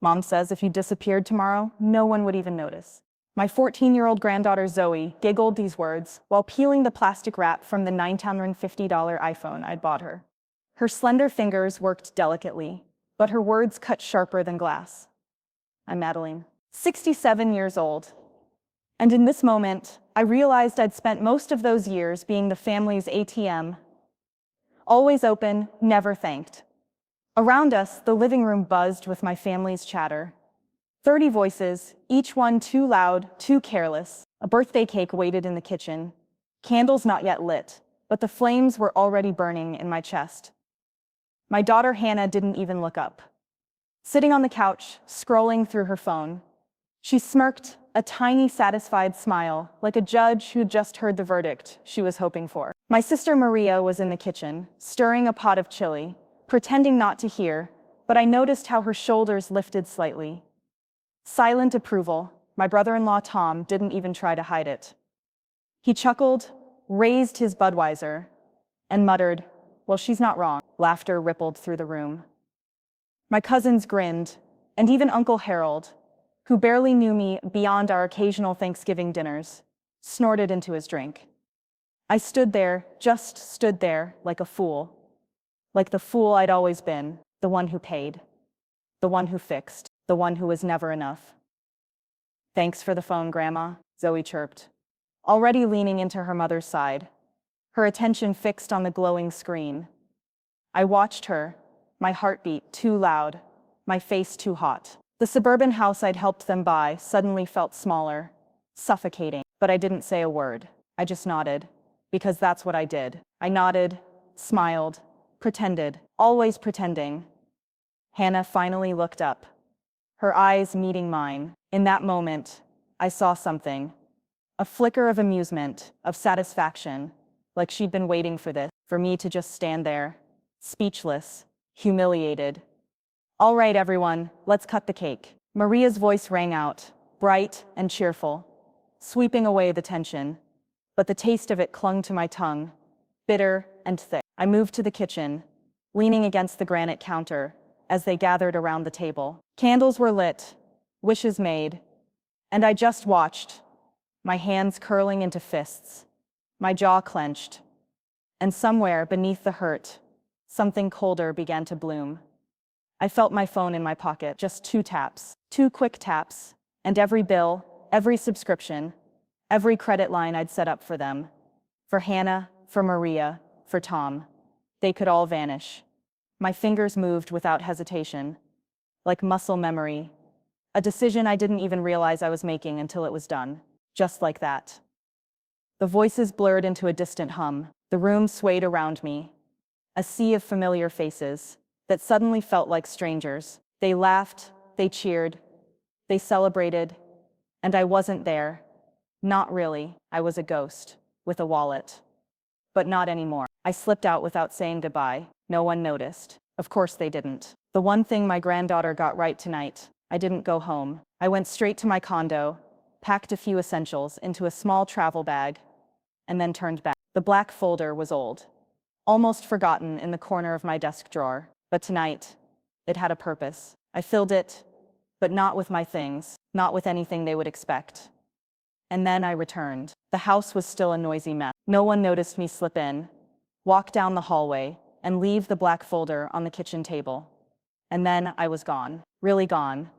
Mom says if you disappeared tomorrow, no one would even notice. My 14-year-old granddaughter Zoe giggled these words while peeling the plastic wrap from the $950 iPhone I'd bought her. Her slender fingers worked delicately, but her words cut sharper than glass. I'm Madeline, 67 years old. And in this moment, I realized I'd spent most of those years being the family's ATM. Always open, never thanked. Around us, the living room buzzed with my family's chatter. 30 voices, each one too loud, too careless. A birthday cake waited in the kitchen. Candles not yet lit, but the flames were already burning in my chest. My daughter Hannah didn't even look up. Sitting on the couch, scrolling through her phone, she smirked, a tiny, satisfied smile, like a judge who'd just heard the verdict she was hoping for. My sister Maria was in the kitchen, stirring a pot of chili, pretending not to hear, but I noticed how her shoulders lifted slightly. Silent approval. My brother-in-law Tom didn't even try to hide it. He chuckled, raised his Budweiser, and muttered, "Well, she's not wrong." Laughter rippled through the room. My cousins grinned, and even Uncle Harold, who barely knew me beyond our occasional Thanksgiving dinners, snorted into his drink. I stood there, just stood there, like a fool. Like the fool I'd always been, the one who paid, the one who fixed, the one who was never enough. "Thanks for the phone, Grandma," Zoe chirped, already leaning into her mother's side, her attention fixed on the glowing screen. I watched her, my heartbeat too loud, my face too hot. The suburban house I'd helped them buy suddenly felt smaller, suffocating, but I didn't say a word. I just nodded, because that's what I did. I nodded, smiled, pretended, always pretending. Hannah finally looked up, her eyes meeting mine. In that moment, I saw something, a flicker of amusement, of satisfaction, like she'd been waiting for this, for me to just stand there, speechless, humiliated. "All right, everyone, let's cut the cake." Maria's voice rang out, bright and cheerful, sweeping away the tension, but the taste of it clung to my tongue, bitter and thick. I moved to the kitchen, leaning against the granite counter as they gathered around the table. Candles were lit, wishes made, and I just watched, my hands curling into fists, my jaw clenched, and somewhere beneath the hurt, something colder began to bloom. I felt my phone in my pocket, just 2 taps, 2 quick taps, and every bill, every subscription, every credit line I'd set up for them, for Hannah, for Maria, for Tom, they could all vanish. My fingers moved without hesitation, like muscle memory, a decision I didn't even realize I was making until it was done, just like that. The voices blurred into a distant hum, the room swayed around me, a sea of familiar faces that suddenly felt like strangers. They laughed, they cheered, they celebrated, and I wasn't there. Not really. I was a ghost, with a wallet. But not anymore. I slipped out without saying goodbye. No one noticed. Of course they didn't. The one thing my granddaughter got right tonight, I didn't go home. I went straight to my condo, packed a few essentials into a small travel bag, and then turned back. The black folder was old, almost forgotten in the corner of my desk drawer. But tonight, it had a purpose. I filled it, but not with my things, not with anything they would expect. And then I returned. The house was still a noisy mess. No one noticed me slip in, walk down the hallway, and leave the black folder on the kitchen table. And then I was gone, really gone.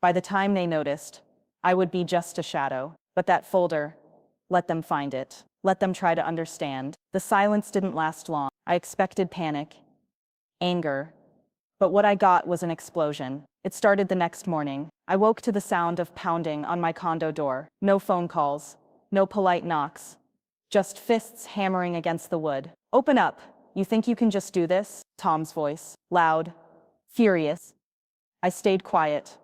By the time they noticed, I would be just a shadow. But that folder, let them find it. Let them try to understand. The silence didn't last long. I expected panic, anger, but what I got was an explosion. It started the next morning. I woke to the sound of pounding on my condo door. No phone calls, no polite knocks, just fists hammering against the wood. "Open up. You think you can just do this?" Tom's voice, loud, furious. I stayed quiet,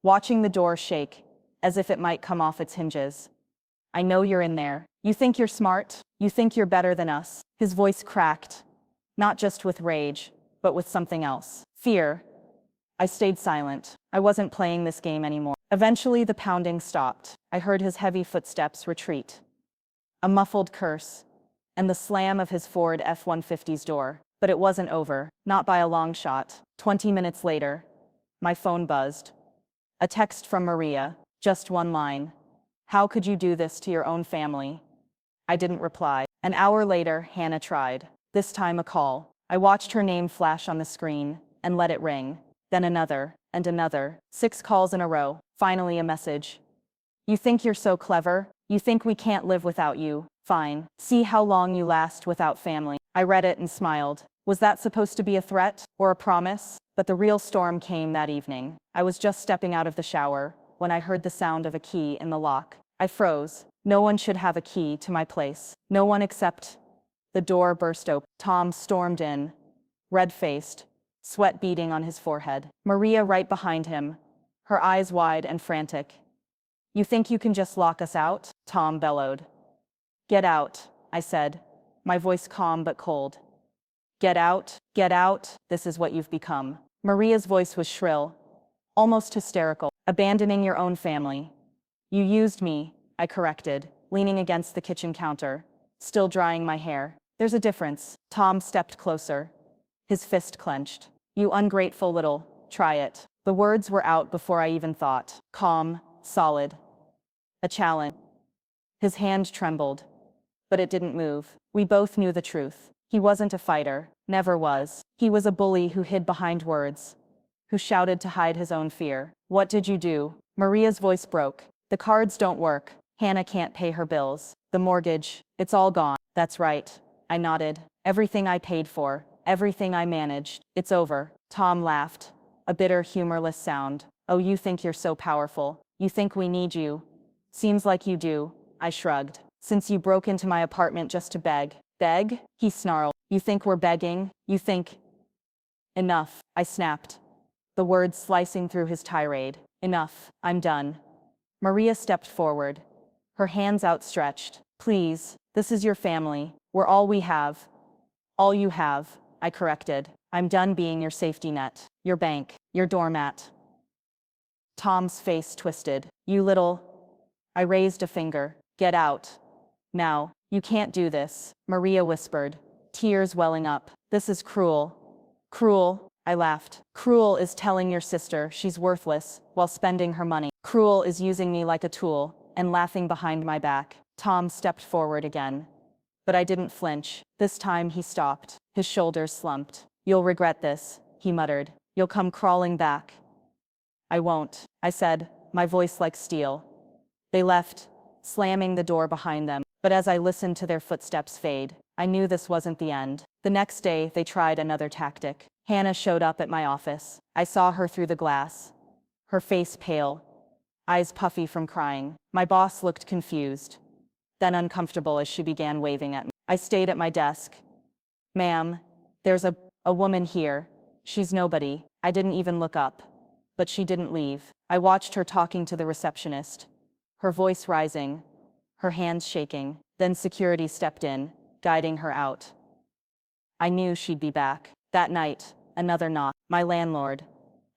watching the door shake, as if it might come off its hinges. "I know you're in there. You think you're smart? You think you're better than us?" His voice cracked, not just with rage, but with something else. Fear. I stayed silent. I wasn't playing this game anymore. Eventually, the pounding stopped. I heard his heavy footsteps retreat, a muffled curse, and the slam of his Ford F-150's door. But it wasn't over, not by a long shot. 20 minutes later, my phone buzzed, A text from Maria, just one line. How could you do this to your own family? I didn't reply. An hour later, Hannah tried. This time a call. I watched her name flash on the screen and let it ring. Then another, and another. 6 calls in a row. Finally a message. You think you're so clever? You think we can't live without you? Fine. See how long you last without family. I read it and smiled. Was that supposed to be a threat or a promise? But the real storm came that evening. I was just stepping out of the shower when I heard the sound of a key in the lock. I froze. No one should have a key to my place. No one except... The door burst open. Tom stormed in, red-faced, sweat beading on his forehead. Maria right behind him, her eyes wide and frantic. You think you can just lock us out? Tom bellowed. Get out, I said, my voice calm but cold. Get out, this is what you've become. Maria's voice was shrill, almost hysterical. Abandoning your own family. You used me, I corrected, leaning against the kitchen counter, still drying my hair. There's a difference. Tom stepped closer, his fist clenched. You ungrateful little, try it. The words were out before I even thought. Calm, solid. A challenge. His hand trembled, but it didn't move. We both knew the truth. He wasn't a fighter, never was. He was a bully who hid behind words, who shouted to hide his own fear. What did you do? Maria's voice broke. The cards don't work. Hannah can't pay her bills. The mortgage, it's all gone. That's right. I nodded. Everything I paid for, everything I managed, it's over. Tom laughed, a bitter, humorless sound. Oh, you think you're so powerful. You think we need you. Seems like you do. I shrugged. Since you broke into my apartment just to beg. Beg? He snarled. You think we're begging? You think... Enough, I snapped, the words slicing through his tirade. Enough, I'm done. Maria stepped forward, her hands outstretched. Please, this is your family. We're all we have. All you have, I corrected. I'm done being your safety net, your bank, your doormat. Tom's face twisted. You little... I raised a finger. Get out. Now, you can't do this, Maria whispered, tears welling up. This is cruel. Cruel, I laughed. Cruel is telling your sister she's worthless while spending her money. Cruel is using me like a tool and laughing behind my back. Tom stepped forward again. But I didn't flinch. This time he stopped. His shoulders slumped. You'll regret this, he muttered. You'll come crawling back. I won't, I said, my voice like steel. They left, slamming the door behind them. But as I listened to their footsteps fade, I knew this wasn't the end. The next day, they tried another tactic. Hannah showed up at my office. I saw her through the glass, her face pale, eyes puffy from crying. My boss looked confused, then uncomfortable as she began waving at me. I stayed at my desk. Ma'am, there's a woman here. She's nobody. I didn't even look up. But she didn't leave. I watched her talking to the receptionist, her voice rising, her hands shaking. Then security stepped in, guiding her out. I knew she'd be back. That night, another knock. My landlord.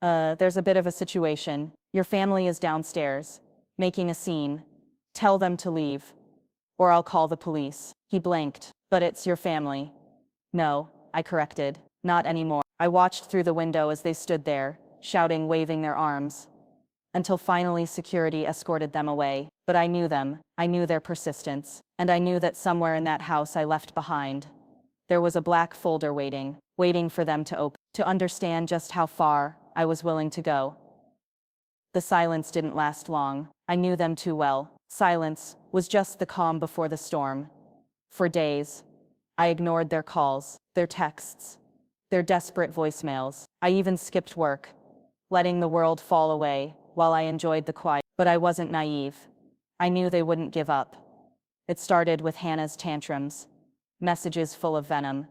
There's a bit of a situation. Your family is downstairs, making a scene. Tell them to leave, or I'll call the police. He blinked. But it's your family. No, I corrected. Not anymore. I watched through the window as they stood there, shouting, waving their arms, until finally security escorted them away. But I knew them. I knew their persistence. And I knew that somewhere in that house I left behind, there was a black folder waiting for them to open, to understand just how far I was willing to go. The silence didn't last long. I knew them too well. Silence was just the calm before the storm. For days, I ignored their calls, their texts, their desperate voicemails. I even skipped work, letting the world fall away while I enjoyed the quiet. But I wasn't naive. I knew they wouldn't give up. It started with Hannah's tantrums, messages full of venom,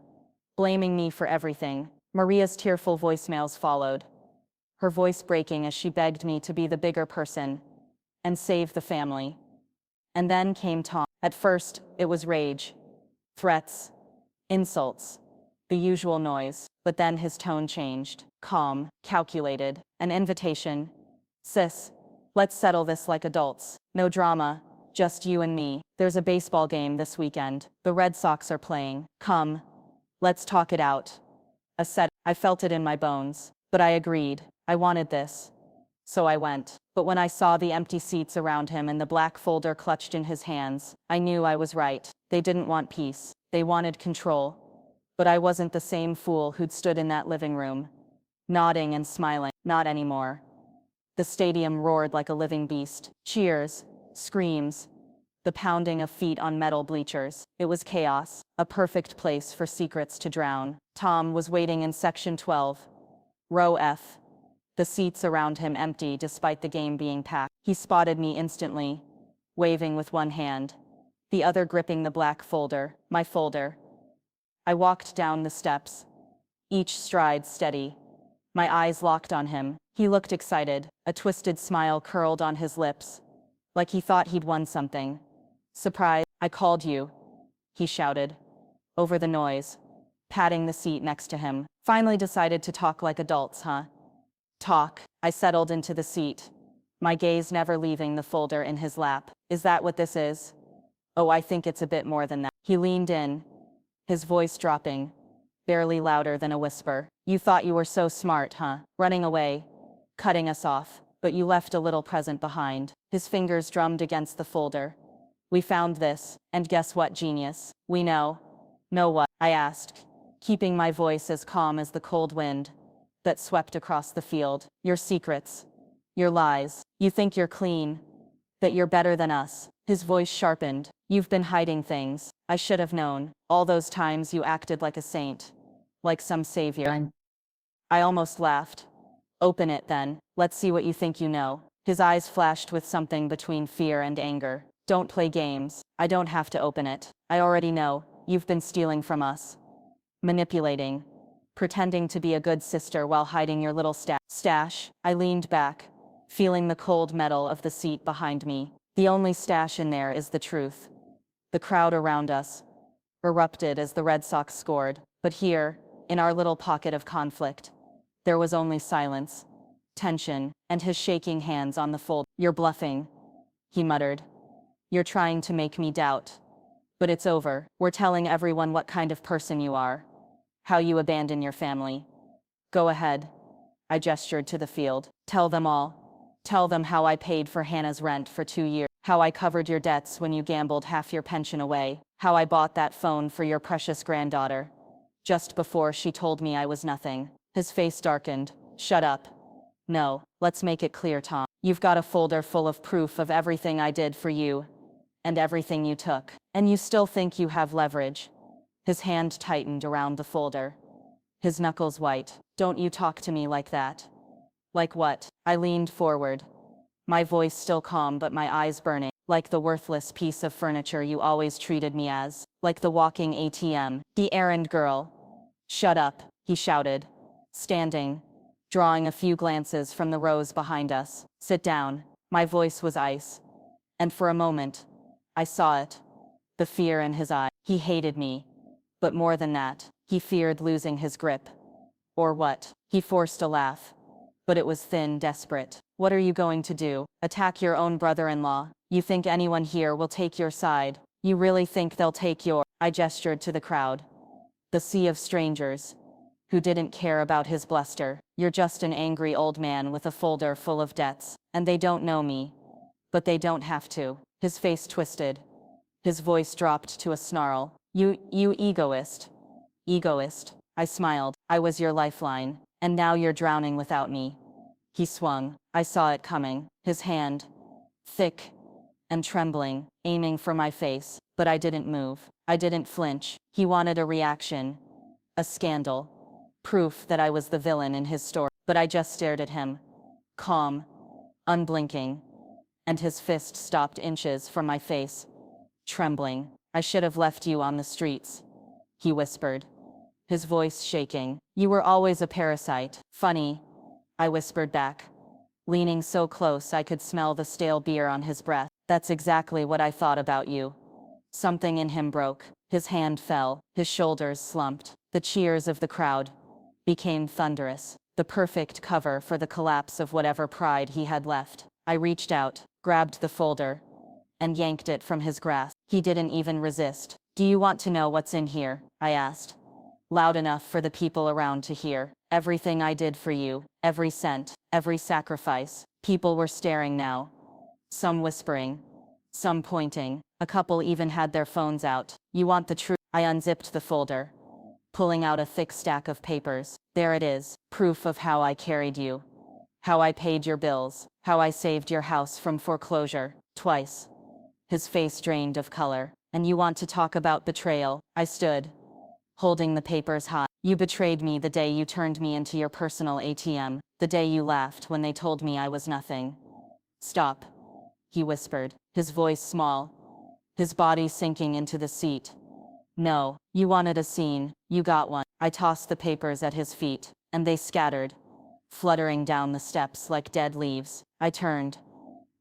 blaming me for everything. Maria's tearful voicemails followed, her voice breaking as she begged me to be the bigger person and save the family. And then came Tom. At first, it was rage, threats, insults, the usual noise. But then his tone changed, calm, calculated, an invitation. Sis, let's settle this like adults. No drama, just you and me. There's a baseball game this weekend. The Red Sox are playing. Come, let's talk it out. I felt it in my bones, but I agreed. I wanted this. So I went. But when I saw the empty seats around him and the black folder clutched in his hands, I knew I was right. They didn't want peace. They wanted control. But I wasn't the same fool who'd stood in that living room, nodding and smiling. Not anymore. The stadium roared like a living beast. Cheers, screams, the pounding of feet on metal bleachers. It was chaos, a perfect place for secrets to drown. Tom was waiting in section 12, row F. The seats around him empty despite the game being packed. He spotted me instantly, waving with one hand, the other gripping the black folder, my folder. I walked down the steps, each stride steady. My eyes locked on him. He looked excited, a twisted smile curled on his lips, like he thought he'd won something. Surprise, I called you, he shouted, over the noise, patting the seat next to him. Finally decided to talk like adults, huh? Talk. I settled into the seat, my gaze never leaving the folder in his lap. Is that what this is? Oh, I think it's a bit more than that. He leaned in, his voice dropping, barely louder than a whisper. You thought you were so smart, huh? Running away, cutting us off, but you left a little present behind. His fingers drummed against the folder. We found this, and guess what, genius? We know. Know what? I asked, keeping my voice as calm as the cold wind that swept across the field. Your secrets, your lies. You think you're clean, that you're better than us. His voice sharpened. You've been hiding things. I should have known. All those times you acted like a saint, like some savior. I almost laughed. Open it then. Let's see what you think you know. His eyes flashed with something between fear and anger. Don't play games. I don't have to open it. I already know. You've been stealing from us. Manipulating. Pretending to be a good sister while hiding your little stash. I leaned back, feeling the cold metal of the seat behind me. The only stash in there is the truth. The crowd around us erupted as the Red Sox scored. But here, in our little pocket of conflict, there was only silence, tension, and his shaking hands on the fold. You're bluffing, he muttered. You're trying to make me doubt. But it's over. We're telling everyone what kind of person you are, how you abandon your family. Go ahead. I gestured to the field. Tell them all. Tell them how I paid for Hannah's rent for 2 years, how I covered your debts when you gambled half your pension away, how I bought that phone for your precious granddaughter, just before she told me I was nothing. His face darkened. Shut up. No, let's make it clear, Tom. You've got a folder full of proof of everything I did for you, and everything you took, and you still think you have leverage. His hand tightened around the folder, his knuckles white. Don't you talk to me like that. Like what? I leaned forward, my voice still calm but my eyes burning. Like the worthless piece of furniture you always treated me as. Like the walking ATM. The errand girl. Shut up, he shouted, standing, drawing a few glances from the rows behind us. Sit down. My voice was ice. And for a moment, I saw it. The fear in his eye. He hated me. But more than that, he feared losing his grip. Or what? He forced a laugh. But it was thin, desperate. What are you going to do? Attack your own brother-in-law? You think anyone here will take your side? You really think they'll take your... I gestured to the crowd. The sea of strangers, who didn't care about his bluster. You're just an angry old man with a folder full of debts, and they don't know me. But they don't have to. His face twisted. His voice dropped to a snarl. You egoist. Egoist. I smiled. I was your lifeline, and now you're drowning without me. He swung. I saw it coming. His hand, thick and trembling, aiming for my face. But I didn't move. I didn't flinch. He wanted a reaction. A scandal. Proof that I was the villain in his story. But I just stared at him. Calm. Unblinking. And his fist stopped inches from my face. Trembling. I should have left you on the streets, he whispered, his voice shaking. You were always a parasite. Funny, I whispered back, leaning so close I could smell the stale beer on his breath. That's exactly what I thought about you. Something in him broke. His hand fell. His shoulders slumped. The cheers of the crowd became thunderous. The perfect cover for the collapse of whatever pride he had left. I reached out, grabbed the folder, and yanked it from his grasp. He didn't even resist. Do you want to know what's in here? I asked, loud enough for the people around to hear. Everything I did for you, every cent, every sacrifice. People were staring now. Some whispering. Some pointing. A couple even had their phones out. You want the truth? I unzipped the folder, pulling out a thick stack of papers. There it is. Proof of how I carried you. How I paid your bills. How I saved your house from foreclosure. Twice. His face drained of color. And you want to talk about betrayal? I stood, holding the papers high. You betrayed me the day you turned me into your personal ATM. The day you laughed when they told me I was nothing. Stop, he whispered, his voice small, his body sinking into the seat. No, you wanted a scene, you got one. I tossed the papers at his feet, and they scattered, fluttering down the steps like dead leaves. I turned,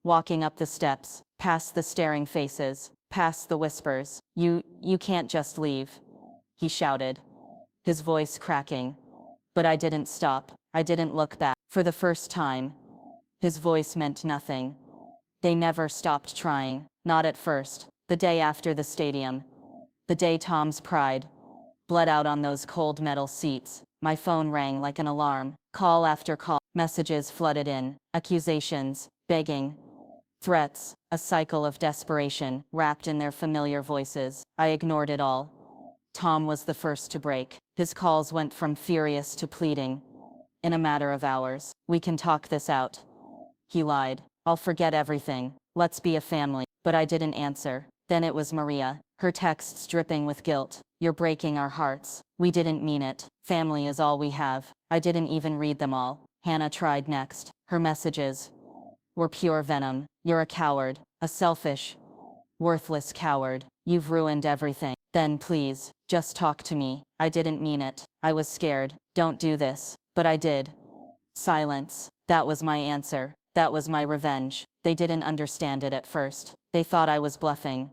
walking up the steps, past the staring faces, past the whispers. You can't just leave, he shouted, his voice cracking. But I didn't stop. I didn't look back. For the first time, his voice meant nothing. They never stopped trying. Not at first. The day after the stadium. The day Tom's pride bled out on those cold metal seats. My phone rang like an alarm. Call after call. Messages flooded in. Accusations. Begging. Threats. A cycle of desperation, wrapped in their familiar voices. I ignored it all. Tom was the first to break. His calls went from furious to pleading. In a matter of hours. We can talk this out. He lied. I'll forget everything. Let's be a family. But I didn't answer. Then it was Maria, her texts dripping with guilt. You're breaking our hearts. We didn't mean it. Family is all we have. I didn't even read them all. Hannah tried next. Her messages were pure venom. You're a coward. A selfish, worthless coward. You've ruined everything. Then please, just talk to me. I didn't mean it. I was scared. Don't do this. But I did. Silence. That was my answer. That was my revenge. They didn't understand it at first. They thought I was bluffing,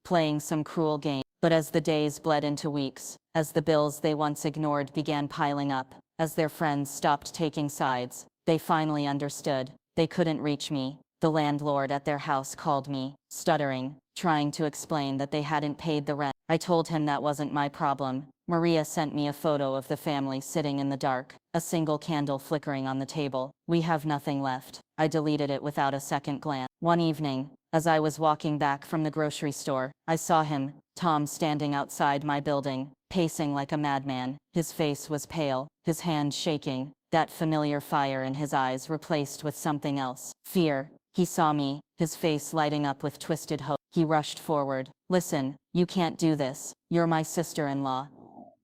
playing some cruel game. But as the days bled into weeks, as the bills they once ignored began piling up, as their friends stopped taking sides, they finally understood. They couldn't reach me. The landlord at their house called me, stuttering, trying to explain that they hadn't paid the rent. I told him that wasn't my problem. Maria sent me a photo of the family sitting in the dark, a single candle flickering on the table. We have nothing left. I deleted it without a second glance. One evening, as I was walking back from the grocery store, I saw him, Tom, standing outside my building, pacing like a madman. His face was pale, his hand shaking, that familiar fire in his eyes replaced with something else. Fear. He saw me, his face lighting up with twisted hope. He rushed forward. Listen, you can't do this. You're my sister-in-law.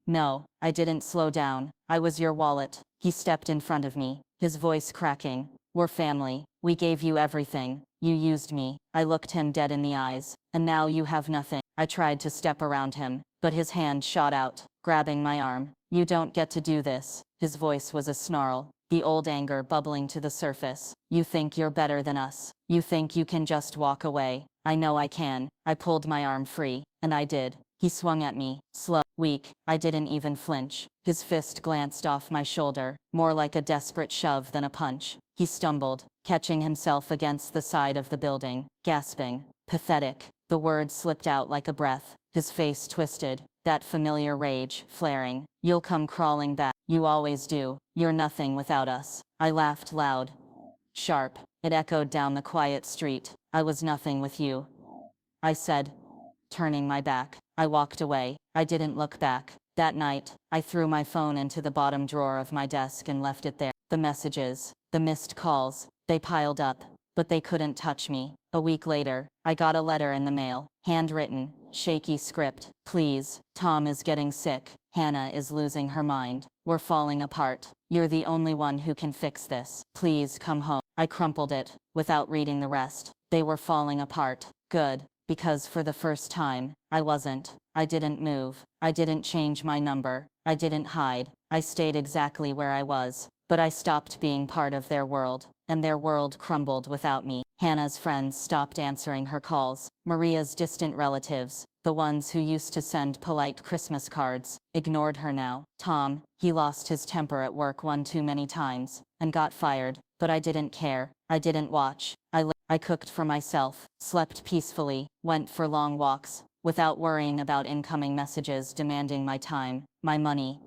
No, I didn't slow down. I was your wallet. He stepped in front of me, his voice cracking. We're family. We gave you everything. You used me. I looked him dead in the eyes. And now you have nothing. I tried to step around him, but his hand shot out, grabbing my arm. You don't get to do this. His voice was a snarl, the old anger bubbling to the surface. You think you're better than us. You think you can just walk away. I know I can. I pulled my arm free, and I did. He swung at me, slow, weak. I didn't even flinch. His fist glanced off my shoulder, more like a desperate shove than a punch. He stumbled, catching himself against the side of the building, gasping. Pathetic. The words slipped out like a breath. His face twisted, that familiar rage flaring. You'll come crawling back. You always do. You're nothing without us. I laughed loud, sharp. It echoed down the quiet street. I was nothing with you, I said, turning my back. I walked away. I didn't look back. That night, I threw my phone into the bottom drawer of my desk and left it there. The messages, the missed calls, they piled up, but they couldn't touch me. A week later, I got a letter in the mail, handwritten, shaky script. Please, Tom is getting sick. Hannah is losing her mind. We're falling apart. You're the only one who can fix this. Please come home. I crumpled it, without reading the rest. They were falling apart. Good. Because for the first time, I wasn't. I didn't move. I didn't change my number. I didn't hide. I stayed exactly where I was. But I stopped being part of their world, and their world crumbled without me. Hannah's friends stopped answering her calls. Maria's distant relatives, the ones who used to send polite Christmas cards, ignored her now. Tom, he lost his temper at work one too many times, and got fired. But I didn't care. I didn't watch. I cooked for myself, slept peacefully, went for long walks, without worrying about incoming messages demanding my time, my money,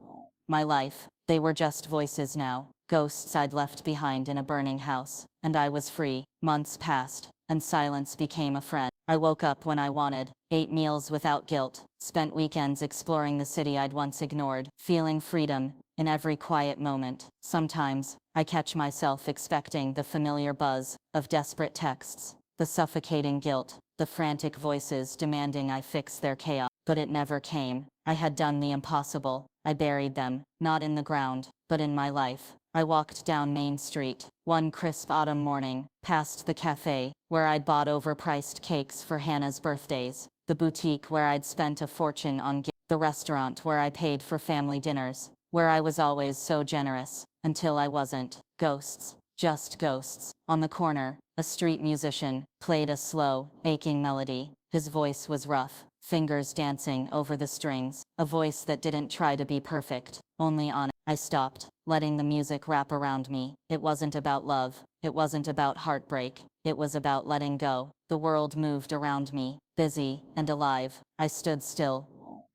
my life. They were just voices now, ghosts I'd left behind in a burning house. and I was free. Months passed, and silence became a friend. I woke up when I wanted, ate meals without guilt, spent weekends exploring the city I'd once ignored, feeling freedom in every quiet moment. Sometimes, I catch myself expecting the familiar buzz of desperate texts, the suffocating guilt, the frantic voices demanding I fix their chaos. But it never came. I had done the impossible. I buried them, not in the ground, but in my life. I walked down Main Street, one crisp autumn morning, past the cafe, where I'd bought overpriced cakes for Hannah's birthdays, the boutique where I'd spent a fortune on the restaurant where I paid for family dinners, where I was always so generous, until I wasn't. Ghosts. Just ghosts. On the corner, a street musician played a slow, aching melody. His voice was rough, fingers dancing over the strings, a voice that didn't try to be perfect, only honest. I stopped, letting the music wrap around me. It wasn't about love, it wasn't about heartbreak, it was about letting go. The world moved around me, busy and alive. I stood still,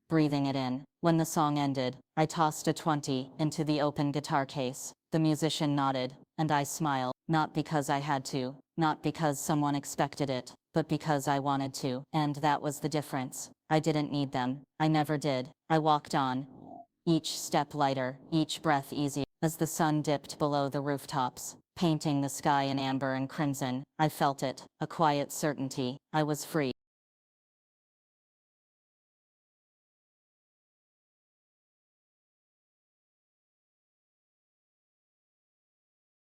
breathing it in. When the song ended, I tossed a 20 into the open guitar case. The musician nodded, and I smiled, not because I had to, not because someone expected it, but because I wanted to. And that was the difference. I didn't need them. I never did. I walked on, each step lighter, each breath easier. As the sun dipped below the rooftops, painting the sky in amber and crimson, I felt it, a quiet certainty. I was free.